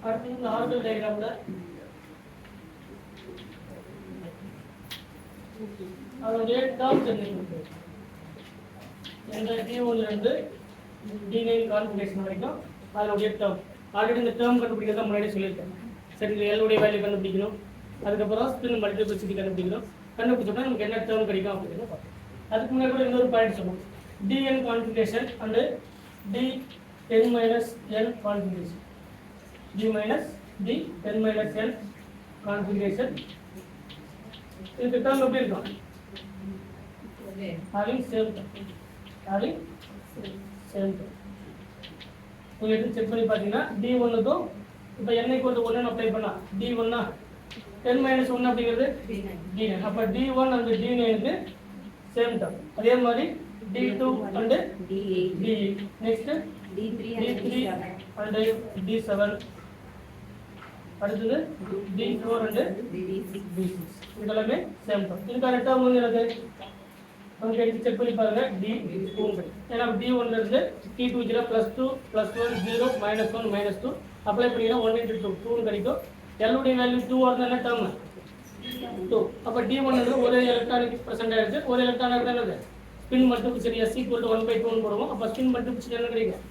அடுத்து இந்த ஆர்கல் டயக்ராம்ல அதோடைய டேர்ம் தெரிஞ்சுக்கணும். எந்த D1 இருந்து D9 கான்ஃபிகரேஷன் வரைக்கும் அதோடைய டேர்ம். ஆல்ரெடி இந்த டேர்ம் கண்டுபிடிக்கிறத முன்னாடி சொல்லியிருக்கேன். சரி, இந்த L உடைய வேல்யூ கண்டுபிடிக்கணும். அதுக்கப்புறம் ஸ்பின் மல்டிப்ளிசிட்டி கண்டுபிடிக்கணும். கண்டுபிடிச்சோம்னா நமக்கு என்ன டேர்ம் கிடைக்கும் அப்படின்னு பார்ப்போம். அதுக்கு முன்னாடி கூட இன்னொரு பாயிண்ட் சொல்லுவோம். Dn configuration and D10 - n configuration. D10 - n configuration. இதுக்கு டேர்ம் எப்படி இருக்கும்? having same term. நீங்க எடுத்து செக் பண்ணி பாத்தீங்கன்னா D1 க்கும் இப்போ n = 1 அப்ளை பண்ணா D1 னா 10 - 1 அப்படிங்கிறது D9. அப்ப D1 and D9 க்கு சேம் டேர்ம். அதே மாதிரி D2 and D8. Next D3 and D7. அடுத்தது D4 and D6. இதெல்லாமே சேம் டேர்ம். இதுக்கான டேர்ம் வந்து என்னது? நமக்கு எடுத்து செக் பண்ணி பாருங்க. D2 ஏன்னா D1 ல இருந்து T2 0 +2 +1 0 -1 -2 அப்ளை பண்ணீங்கன்னா 1 × 2 2 கிடைக்கும். L உடைய வேல்யூ 2 ஆ இருந்தா டேர்ம் 2. அப்ப D1 ல ஒரு எலக்ட்ரானிக் பிரசன்ட் ஆயிருக்கு. ஒரு எலக்ட்ரான் என்னது? ஸ்பின் மல்டிப்ளிசிட்டி S = 1/2 ன்னு போடுவோம். அப்ப ஸ்பின் மல்டிப்ளிசிட்டி என்ன கிடைக்கும்?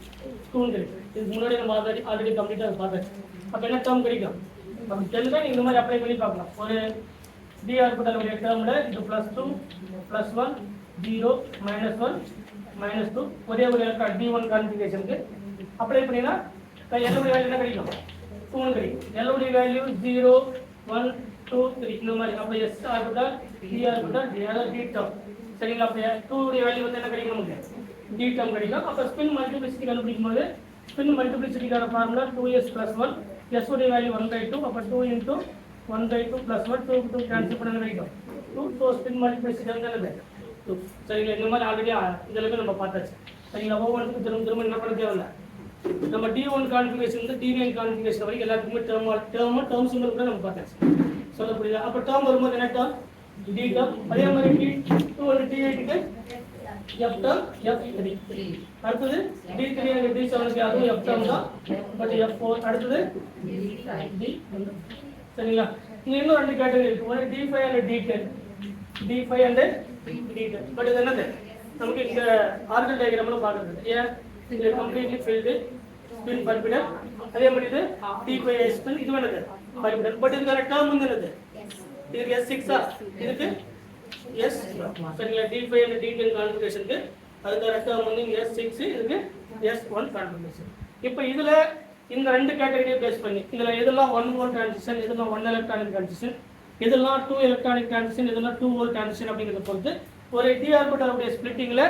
2 கிடைக்கும். இதுக்கு முன்னாடி நம்ம ஆல்ரெடி கம்ப்ளீட்டா பார்த்தாச்சு. அப்ப என்ன டேர்ம் கிடைக்கும்? நம்ம தெரிஞ்சா இந்த மாதிரி அப்ளை பண்ணி பார்க்கலாம். ஒரு d ஆர்பிட்டல் உடைய டேர்ம்ல இது +2 +1 0 -1 -2 ஒரே ஒரு எலக்ட்ரான் D1 கான்ஃபிகரேஷனுக்கு அப்ளை பண்ணினா L உடைய வேல்யூ என்ன கிடைக்கும்? 2 கிடைக்கும். L உடைய வேல்யூ 0 1 2 3 இந்த மாதிரி. அப்ப S orbital D orbital D term. சரிங்களா? அப்ப 2 உடைய வேல்யூ வந்து என்ன கிடைக்கும் நமக்கு? D டேர்ம் கிடைக்கும். அப்ப ஸ்பின் மல்டிப்ளிசிட்டி கண்டுபிடிக்கும்போது ஸ்பின் மல்டிப்ளிசிட்டிக்கான ஃபார்முலா 2s + 1. S உடைய வேல்யூ 1/2. அப்ப 2 × 1/2 + 1 2 2 கேன்சல் பண்ண கிடைக்கும் 2. ஸோ ஸ்பின் மல்டிப்ளிசிட்டி வந்து என்னது? 2. சரிங்களா? இந்த மாதிரி ஆல்ரெடி இதெல்லாம் நம்ம பார்த்தாச்சு. சரிங்களா? ஒவ்வொன்றுக்கும் திரும்ப என்ன பண்ண தேவையில்லை. நம்ம D1 கான்ஃபிகரேஷன் வந்து D9 கான்ஃபிகரேஷன் வரைக்கும் எல்லாத்துக்குமே டேர்ம் சிம்பிள் கூட நம்ம பார்த்தாச்சு. சொல்ல புரியுதா? அப்போ டேர்ம் வரும்போது என்ன டேர்ம்? D term. அதே மாதிரி D2 and D8 க்கு F டேர்ம் F3. அடுத்தது D3 and D7 க்கு அதுவும் F டேர்ம் தான். But F4. அடுத்தது D. சரிங்களா? இங்க இன்னும் ரெண்டு கேட்டகரி இருக்கு. ஒரு D5 and D10. D5 and D10. But இது என்னது? நமக்கு இந்த ஆர்கல் டயகிராம்ல பார்க்கிறது. ஏன்? இது கம்ப்ளீட்லி ஃபில்டு ஸ்பின் பர்பிடல். அதே மாதிரி இது T5 ஸ்பின். இது என்னது? பர்பிடல். பட் இதுக்கான டேர்ம் வந்து என்னது? இதுக்கு S6 ஆ? இதுக்கு S. சரிங்களா? D5 and D10 கான்ஃபிகரேஷனுக்கு அதுக்கான டேர்ம் வந்து S6. இதுக்கு S1 கான்ஃபிகரேஷன். இப்போ இதுல இந்த ரெண்டு கேட்டகரியை பேஸ் பண்ணி இதுல இதெல்லாம் 1 volt டிரான்சிஷன், இதெல்லாம் 1 எலக்ட்ரானிக் டிரான்சிஷன், இதெல்லாம் 2 எலக்ட்ரானிக் டிரான்சிஷன், இதெல்லாம் 2 volt டிரான்சிஷன் அப்படிங்கறத பொறுத்து ஒரு d ஆர்பிட்டாலுடைய ஸ்பிளிட்டிங்ல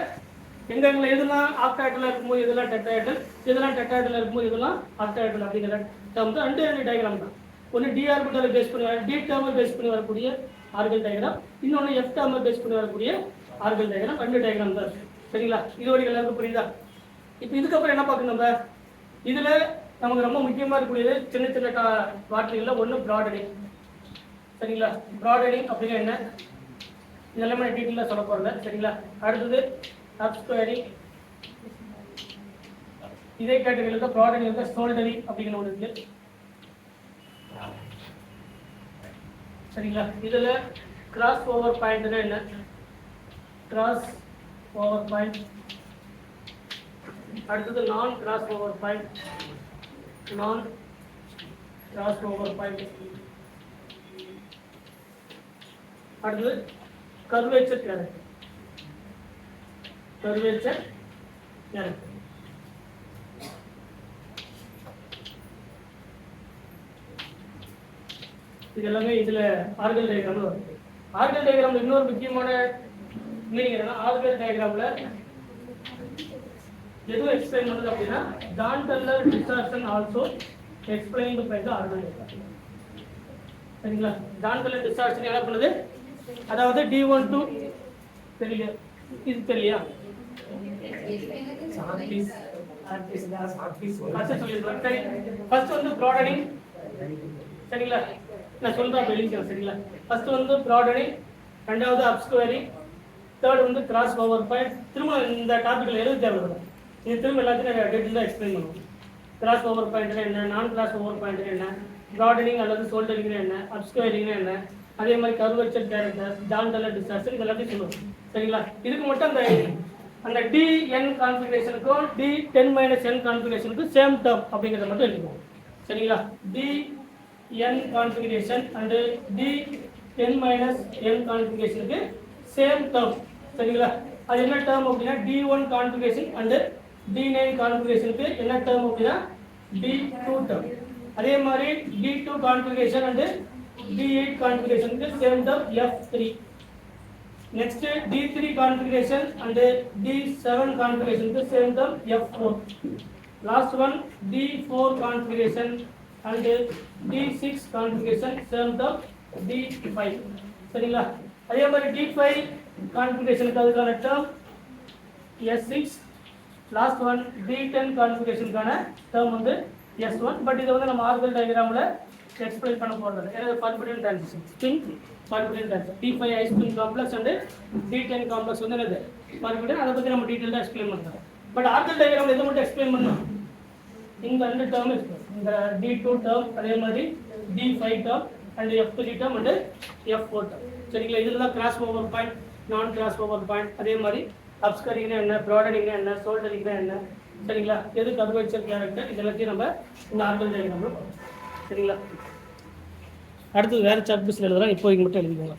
எங்கெங்க இதெல்லாம் ஆக்டாய்டலா இருக்கும்போது இதெல்லாம் டெட்ராய்டல், இதெல்லாம் டெட்ராய்டலா இருக்கும்போது இதெல்லாம் ஆக்டாய்டல் அப்படிங்கிற டேர்ம் தான். ரெண்டு டயகிராம் தான். ஒன்று d ஆர்பிட்டாலை பேஸ் பண்ணி d டேர்மை பேஸ் பண்ணி வரக்கூடிய ஆர்கல் டயகிராம், இன்னொன்று f டேர்மை பேஸ் பண்ணி வரக்கூடிய ஆர்கல் டயகிராம். ரெண்டு டயகிராம் தான் இருக்கு. சரிங்களா? இது வரைக்கும் எல்லாருக்கும் புரியுதா? இப்போ இதுக்கப்புறம் என்ன பார்க்கணும் நம்ம? இதுல நமக்கு ரொம்ப முக்கியமா இருக்கக்கூடியது சின்ன சின்ன வார்த்தைகள்ல ஒன்று ப்ராடனிங். சரிங்களா? ப்ராடனிங் அப்படின்னா என்ன? இதெல்லாம் டீட்டெயிலாக சொல்ல போறல. சரிங்களா? அடுத்தது அப்ஸ்கொயரிங். இதே கேட்டகரியில் தான் ப்ராடனிங் இருக்கு. சோல்டரிங் அப்படிங்கிற ஒன்று இருக்கு. சரிங்களா? இதுல கிராஸ் ஓவர் பாயிண்ட்னா என்ன? Cross over point. அடுத்தது நான் கிராஸ் ஓவர் பாயிண்ட். நான் கிராஸ் ஓவர் பாயிண்ட். அடுத்தது கர்வேச்சர் கேரக்டர். Curvature character. இது எல்லாமே இதுல ஆர்கல் டயகிராம்ல வருது. ஆர்கல் டயகிராம்ல இன்னொரு முக்கியமான மீனிங் என்னன்னா, ஆர்கல் டயகிராம்ல எதுவும் எக்ஸ்பிளைன் பண்ணுது அப்படின்னா Jahn Teller distortion also explained by the orbital diagram. சரிங்களா? ஜான் டெல்லர் டிஸ்டார்ஷன் என்ன பண்ணுது? அதாவது D12 தெரியல, இது தெரியலையா? ஃபர்ஸ்ட் வந்து ப்ராடனிங். சரிங்களா? நான் சொல்றேன் வெளிக்கிறேன். சரிங்களா? ஃபர்ஸ்ட் வந்து ப்ராடனிங், ரெண்டாவது அப்ஸ்கொயரிங், தேர்ட் வந்து கிராஸ் ஓவர் பாயிண்ட். திரும்ப இந்த டாபிக்ல எது தேவைப்படும் இது திரும்ப எல்லாத்தையும் டீட்டெயிலாக எக்ஸ்பிளைன் பண்ணுவோம். கிராஸ் ஓவர் பாயிண்ட் என்ன, நான் கிராஸ் ஓவர் பாயிண்ட் என்ன, ப்ராடனிங் அல்லது சோல்டரிங் என்ன, அப்ஸ்கொயரிங் என்ன, அதே மாதிரி கர்வேச்சர் கேரக்டர், ஜான்டலர் டிஸ்டார்ஷன் இதெல்லாத்தையும் சொல்லுவோம். சரிங்களா? இதுக்கு மட்டும் அந்த டிஎன் கான்ஃபிகரேஷனுக்கும் D10-n கான்ஃபிகரேஷனுக்கும் சேம் டேர்ம் அப்படிங்கிறத மட்டும் எழுதிக்குவோம். சரிங்களா? டிஎன் கான்ஃபிகரேஷன் அண்ட் D10-n கான்ஃபிகரேஷனுக்கு சேம் டேர்ம். சரிங்களா? அது என்ன டேர்ம் அப்படின்னா D1 கான்ஃபிகரேஷன் அண்ட் D9 கான்ஃபிகரேஷனுக்கு என்ன டேர்ம் அப்படின்னா D2 டேர்ம். அதே மாதிரி D2 கான்ஃபிகரேஷன் அண்ட் D8 கான்ஃபிகரேஷனுக்கு same term F3. Next D3 configuration and D7 configuration the same term F4. Last one D4 configuration and D6 configuration same term D5. சரிங்களா? அதே மாதிரி D5 configuration கான term S6. Last one D10 configuration கான term வந்து S1. But இது வந்து நம்ம orbital டயகிராம்ல explain பண்ண போறது. ஏன்னா forbidden transition string forbidden transition D5 high spin complex and D10 complex வந்து என்னது பர்பிடியன். அதை பத்தி நம்ம டீடைலா எக்ஸ்பிளைன் பண்றோம். பட் ஆர்பிட்டல் டயகிராம்ல எதை மட்டும் எக்ஸ்பிளைன் பண்ணோம்? இந்த ரெண்டு டேர்ம் இந்த D2 டேர்ம் அதே மாதிரி D5 term and F3 term and F4 term. சரிங்களா? இதெல்லாம் கிராஸ் ஓவர் பாயிண்ட், நான் கிராஸ் ஓவர் பாயிண்ட், அதே மாதிரி அப்ஸ்கரிங்னா என்ன, ப்ராடனிங்னா என்ன, சோல்டரிங்னா என்ன. சரிங்களா? எது கர்வேச்சர் கேரக்டர் இதெல்லாத்தையும் நம்ம இந்த ஆர்பிட்டல் டயகிராம்ல பார்ப்போம். சரிங்களா? அடுத்து வேறு சாப்டர்ஸ் எழுதுறோம். இப்போ இங்கே மட்டும் எழுதிக்கோங்க.